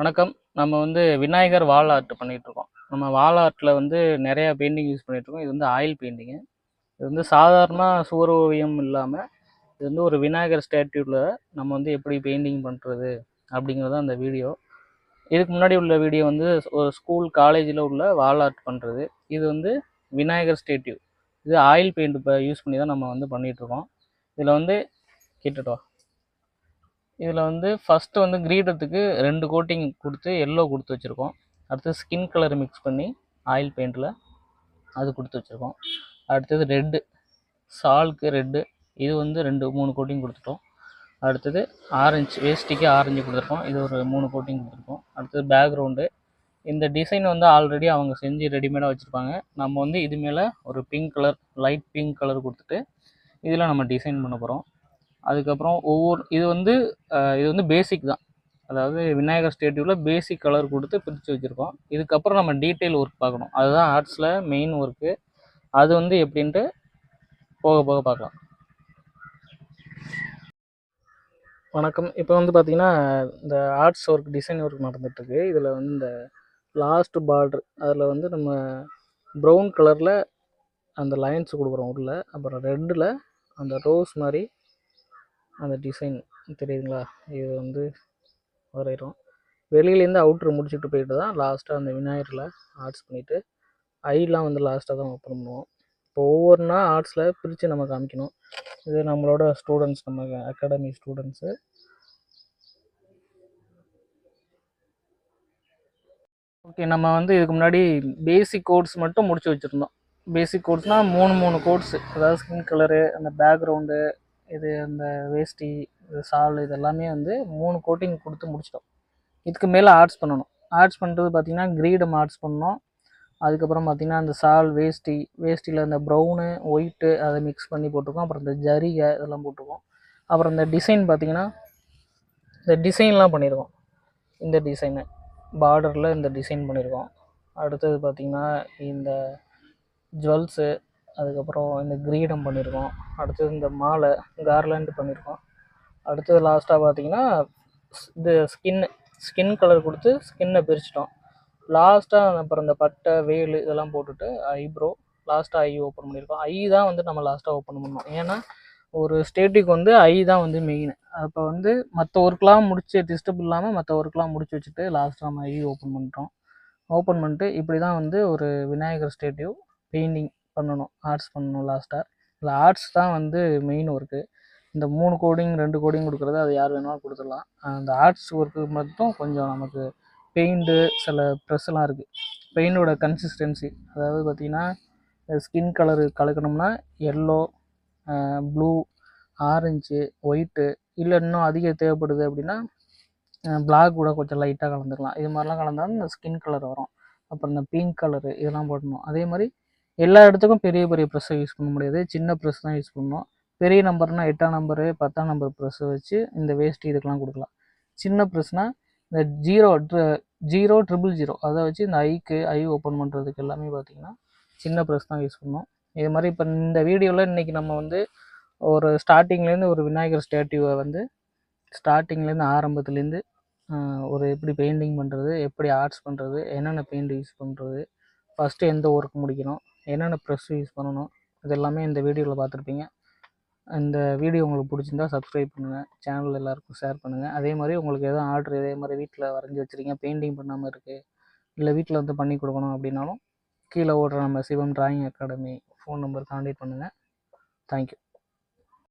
வணக்கம். நம்ம விநாயகர் வால் ஆர்ட் பண்ணிகிட்ருக்கோம். நம்ம வால் ஆர்ட்டில் நிறையா பெயிண்டிங் யூஸ் பண்ணிகிட்ருக்கோம். இது ஆயில் பெயிண்டிங்கு. இது சாதாரண சுவர் ஓவியம் இல்லாமல் இது ஒரு விநாயகர் ஸ்டாட்யூவில் நம்ம எப்படி பெயிண்டிங் பண்ணுறது அப்படிங்கிறது அந்த வீடியோ. இதுக்கு முன்னாடி உள்ள வீடியோ ஒரு ஸ்கூல் காலேஜில் உள்ள வால் ஆர்ட் பண்ணுறது. இது விநாயகர் ஸ்டாட்யூ. இது ஆயில் பெயிண்ட் இப்போ யூஸ் பண்ணி தான் நம்ம பண்ணிகிட்ருக்கோம். இதில் கிட்டட்டோம் இதில் ஃபஸ்ட்டு கிரீடத்துக்கு 2 கோட்டிங் கொடுத்து எல்லோ கொடுத்து வச்சுருக்கோம். அடுத்து ஸ்கின் கலர் மிக்ஸ் பண்ணி ஆயில் பெயிண்டில் அது கொடுத்து வச்சுருக்கோம். அடுத்தது ரெட்டு, சாலுக்கு ரெட்டு, இது 2-3 கோட்டிங் கொடுத்துட்டோம். அடுத்தது ஆரஞ்சு, வேஸ்டிக்கு ஆரஞ்சு கொடுத்துருக்கோம். இது ஒரு 3 கோட்டிங் கொடுத்துருக்கோம். அடுத்தது பேக்ரவுண்டு. இந்த டிசைன் அவங்க செஞ்சு ரெடிமேடாக வச்சுருப்பாங்க. நம்ம இது மேலே ஒரு pink colour, light pink colour கொடுத்துட்டு இதில் நம்ம டிசைன் பண்ண போகிறோம். அதுக்கப்புறம் இது பேசிக் தான். அதாவது விநாயகர் ஸ்டாட்யூவில் பேசிக் கலர் கொடுத்து பிரித்து வச்சுருக்கோம். இதுக்கப்புறம் நம்ம டீட்டெயில் ஒர்க் பார்க்கணும். அதுதான் ஆர்ட்ஸில் மெயின் ஒர்க்கு. அது எப்படின்ட்டு போக போக பார்க்கலாம். வணக்கம். இப்போ பார்த்திங்கன்னா இந்த ஆர்ட்ஸ் ஒர்க், டிசைன் ஒர்க் நடந்துகிட்ருக்கு. இதில் இந்த லாஸ்ட் பார்டர் அதில் நம்ம ப்ரௌன் கலரில் அந்த லைன்ஸ் கொடுக்குறோம் உள்ள. அப்புறம் ரெட்டில் அந்த ரோஸ் மாதிரி அந்த டிசைன் தெரியுதுங்களா? இது வரைகிறோம். வெளியிலேருந்து அவுட்ரு முடிச்சுட்டு போயிட்டு தான் லாஸ்ட்டாக அந்த விநாயகரில் ஆர்ட்ஸ் பண்ணிவிட்டு ஐலாம் லாஸ்ட்டாக தான் ஓப்பன் பண்ணுவோம். இப்போ ஒவ்வொன்றா ஆர்ட்ஸில் பிரித்து நம்ம காமிக்கணும். இது நம்மளோட ஸ்டூடெண்ட்ஸ், நம்ம அகாடமி ஸ்டூடெண்ட்ஸு. ஓகே, நம்ம இதுக்கு முன்னாடி பேசிக் கோட்ஸ் மட்டும் முடிச்சு வச்சுருந்தோம். பேசிக் கோட்ஸ்னால் 3 கோட்ஸு. அதாவது ஸ்கின் கலரு, அந்த பேக்ரவுண்டு, இது அந்த வேஷ்டி, இது சால், இது எல்லாமே 3 கோட்டிங் கொடுத்து முடிச்சிட்டோம். இதுக்கு மேலே ஆர்ட்ஸ் பண்ணணும். ஆர்ட்ஸ் பண்ணுறது பார்த்திங்கன்னா கிரீடம் ஆர்ட்ஸ் பண்ணணும். அதுக்கப்புறம் பார்த்திங்கன்னா அந்த சால், வேஷ்டியில் அந்த ப்ரௌனு, ஒயிட்டு அதை மிக்ஸ் பண்ணி போட்டிருக்கோம். அப்புறம் இந்த ஜரிகை இதெல்லாம் போட்டிருக்கோம். அப்புறம் இந்த டிசைன் பார்த்திங்கன்னா இந்த டிசைன்லாம் பண்ணியிருக்கோம். இந்த டிசைனு பார்டரில் இந்த டிசைன் பண்ணியிருக்கோம். அடுத்தது பார்த்திங்கன்னா இந்த ஜுவல்ஸு, அதுக்கப்புறம் இந்த கிரீடம் பண்ணியிருக்கோம். அடுத்தது இந்த மாலை, கார்லாண்டு பண்ணியிருக்கோம். அடுத்தது லாஸ்ட்டாக பார்த்திங்கன்னா இது ஸ்கின் கலர் கொடுத்து ஸ்கின்னை பிரிச்சிட்டோம். லாஸ்ட்டாக அப்புறம் இந்த பட்டை, வேல் இதெல்லாம் போட்டுட்டு ஐப்ரோ, லாஸ்ட்டாக ஐ ஓப்பன் பண்ணியிருக்கோம். ஐ தான் நம்ம லாஸ்ட்டாக ஓப்பன் பண்ணோம். ஏன்னா ஒரு ஸ்டேட்டுக்கு ஐ தான் மெயின். அப்போ மற்ற ஒர்க்லாம் முடிச்சு டிஸ்டர்ப் இல்லாமல் மற்ற ஒர்க்லாம் முடிச்சு வச்சுட்டு லாஸ்ட்டாக நம்ம ஐ ஓப்பன் பண்ணிட்டோம். ஓப்பன் பண்ணிட்டு இப்படி தான் ஒரு விநாயகர் ஸ்டாட்யூ பெயிண்டிங் பண்ணணும், ஆர்ட்ஸ் பண்ணணும். லாஸ்ட்டாக இல்லை ஆர்ட்ஸ் தான் மெயின் ஒர்க்கு. இந்த 3 கோடிங் 2 கோடிங் கொடுக்குறது அது யார் வேணாலும் கொடுத்துடலாம். அந்த ஆர்ட்ஸ் ஒர்க்கு மட்டும் கொஞ்சம் நமக்கு பெயிண்ட்டு, சில ப்ரெஸ்ஸெல்லாம் இருக்குது. பெயிண்டோட கன்சிஸ்டன்சி, அதாவது பார்த்திங்கன்னா ஸ்கின் கலரு கலக்கணும்னா எல்லோ, ப்ளூ, ஆரஞ்சு, ஒயிட்டு, இல்லை இன்னும் அதிகம் தேவைப்படுது அப்படின்னா பிளாக் கூட கொஞ்சம் லைட்டாக கலந்துக்கலாம். இது மாதிரிலாம் கலந்தாலும் இந்த ஸ்கின் கலர் வரும். அப்புறம் இந்த பிங்க் கலரு இதெல்லாம் போடணும். அதே மாதிரி எல்லா இடத்துக்கும் பெரிய பெரிய ப்ரெஸ்ஸை யூஸ் பண்ண முடியாது. சின்ன ப்ரெஸ் தான் யூஸ் பண்ணணும். பெரிய நம்பர்னால் 8ஆம் நம்பரு, 10ஆம் நம்பர் ப்ரெஸ்ஸை வச்சு இந்த வேஷ்டி இதுக்கெலாம் கொடுக்கலாம். சின்ன ப்ரெஸ்னால் இந்த 00000 அதை வச்சு இந்த ஐ ஓப்பன் பண்ணுறதுக்கு எல்லாமே பார்த்திங்கன்னா சின்ன ப்ரெஸ் தான் யூஸ் பண்ணணும். இது மாதிரி இப்போ இந்த வீடியோவில் இன்றைக்கி நம்ம ஒரு ஸ்டார்டிங்லேருந்து ஒரு விநாயகர் ஸ்டாட்யூவை ஸ்டார்டிங்லேருந்து ஆரம்பத்துலேருந்து ஒரு எப்படி பெயிண்டிங் பண்ணுறது, எப்படி ஆர்ட்ஸ் பண்ணுறது, என்னென்ன பெயிண்ட் யூஸ் பண்ணுறது, ஃபஸ்ட்டு எந்த ஒர்க் முடிக்கணும், என்னென்ன ப்ரெஸ் யூஸ் பண்ணணும், இது எல்லாமே இந்த வீடியோவில் பார்த்துருப்பீங்க. இந்த வீடியோ உங்களுக்கு பிடிச்சிருந்தா சப்ஸ்கிரைப் பண்ணுங்கள், சேனல் எல்லாேருக்கும் ஷேர் பண்ணுங்கள். அதே மாதிரி உங்களுக்கு எதுவும் ஆர்டர் இதே மாதிரி வீட்டில் வரைஞ்சி வச்சுருக்கீங்க, பெயிண்டிங் பண்ணாமல் இருக்குது, இல்லை வீட்டில் பண்ணி கொடுக்கணும் அப்படின்னாலும் கீழே ஓடுற நம்ம Sivam drawing academy phone number contact பண்ணுங்கள். தேங்க்யூ.